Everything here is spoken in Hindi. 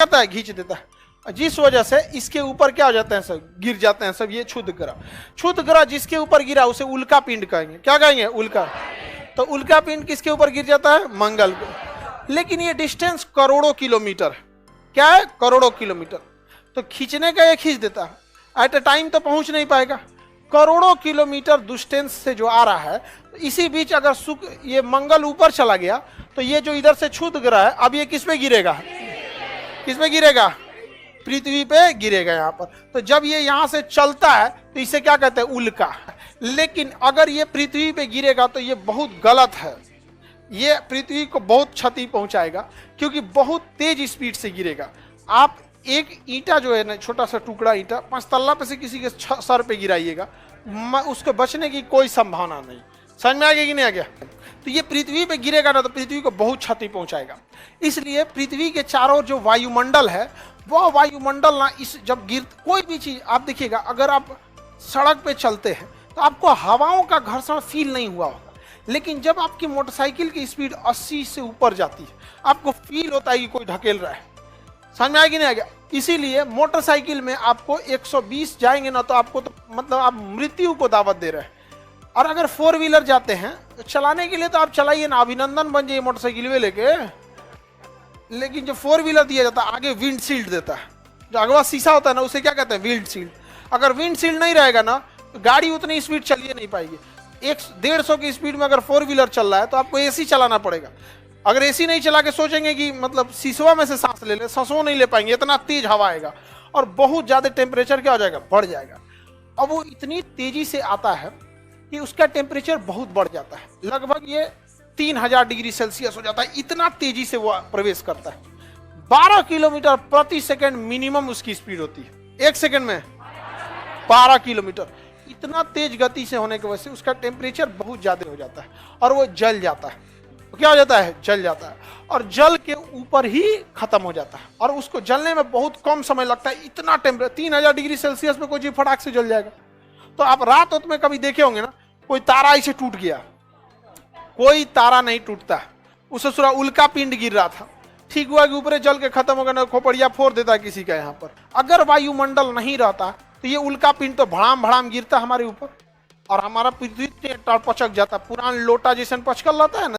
जाता है, खींच देता है, जिस वजह से इसके ऊपर क्या हो जाते हैं सब, गिर जाते हैं सब ये क्षुद्र ग्रह। क्षुद्र ग्रह जिसके ऊपर गिरा उसे उल्का पिंड कहेंगे। क्या कहेंगे? उल्का। तो उल्का पिंड किसके ऊपर गिर जाता है? मंगल पे। लेकिन ये डिस्टेंस करोड़ों किलोमीटर है। क्या है? करोड़ों किलोमीटर। तो खींचने का ये खींच देता है, एट ए टाइम तो पहुंच नहीं पाएगा। करोड़ों किलोमीटर डिस्टेंस से जो आ रहा है, तो इसी बीच अगर ये मंगल ऊपर चला गया तो ये जो इधर से क्षुद्र ग्रह है, अब ये किस पे गिरेगा? किस पे गिरेगा? पृथ्वी पे गिरेगा यहाँ पर। तो जब ये यहाँ से चलता है तो इसे क्या कहते हैं? उल्का। लेकिन अगर ये पृथ्वी पे गिरेगा तो ये बहुत गलत है, ये पृथ्वी को बहुत क्षति पहुंचाएगा, क्योंकि बहुत तेज स्पीड से गिरेगा। आप एक ईंटा जो है ना, छोटा सा टुकड़ा ईंटा 5 तल्ला पे से किसी के सर पे गिराइएगा, उसके बचने की कोई संभावना नहीं। समझ में आ गया कि नहीं आ गया? तो ये पृथ्वी पे गिरेगा ना तो पृथ्वी को बहुत क्षति पहुंचाएगा। इसलिए पृथ्वी के चारों ओर जो वायुमंडल है, वह वायुमंडल ना इस जब कोई भी चीज आप देखिएगा, अगर आप सड़क पे चलते हैं तो आपको हवाओं का घर्षण फील नहीं हुआ होगा, लेकिन जब आपकी मोटरसाइकिल की स्पीड 80 से ऊपर जाती है, आपको फील होता है कि कोई ढकेल रहा है। समझ में आया कि नहीं आ गया? इसीलिए मोटरसाइकिल में आपको 120 जाएंगे ना तो आपको तो मतलब आप मृत्यु को दावत दे रहे हैं। और अगर 4 व्हीलर जाते हैं तो चलाने के लिए तो आप चलाइए ना, अभिनंदन बन जाइए मोटरसाइकिल में लेके। लेकिन जो 4 व्हीलर दिया जाता है, आगे विंड शील्ड देता है, जो अगवा शीशा होता है ना, उसे क्या कहते हैं? Wind shield. अगर विंड शील्ड नहीं रहेगा ना तो गाड़ी उतनी स्पीड चलिए नहीं पाएगी। 150 की स्पीड में अगर 4 व्हीलर चल रहा है तो आपको एसी चलाना पड़ेगा। अगर एसी नहीं चला के सोचेंगे कि मतलब शीशवा में से सांस ले ले, सांसों नहीं ले पाएंगे, इतना तेज हवा आएगा और बहुत ज्यादा टेम्परेचर क्या हो जाएगा? बढ़ जाएगा। अब वो इतनी तेजी से आता है कि उसका टेम्परेचर बहुत बढ़ जाता है, लगभग ये 3000 डिग्री सेल्सियस हो जाता है। इतना तेजी से वो प्रवेश करता है। 12 किलोमीटर प्रति सेकंड मिनिमम उसकी स्पीड होती है, 1 सेकंड में 12 किलोमीटर। इतना तेज गति से होने की वजह से उसका टेम्परेचर बहुत ज्यादा हो जाता है और वो जल जाता है। तो क्या हो जाता है? जल जाता है, और जल के ऊपर ही खत्म हो जाता है, और उसको जलने में बहुत कम समय लगता है। इतना टेम्परेचर 3000 डिग्री सेल्सियस में कोई चीज फटाक से जल जाएगा। तो आप रात में कभी देखे होंगे ना, कोई तारा ऐसे टूट गया, कोई तारा नहीं टूटता, उसे पूरा उल्का पिंड गिर रहा था, ठीक हुआ कि ऊपर जल के खत्म हो गया, खोपड़िया फोड़ देता है किसी का यहाँ पर। अगर वायुमंडल नहीं रहता तो ये उल्का पिंड तो भड़ाम भड़ाम गिरता हमारे ऊपर और हमारा पृथ्वी पचक जाता, पुरान लोटा जैसे पचकल रहता है ना।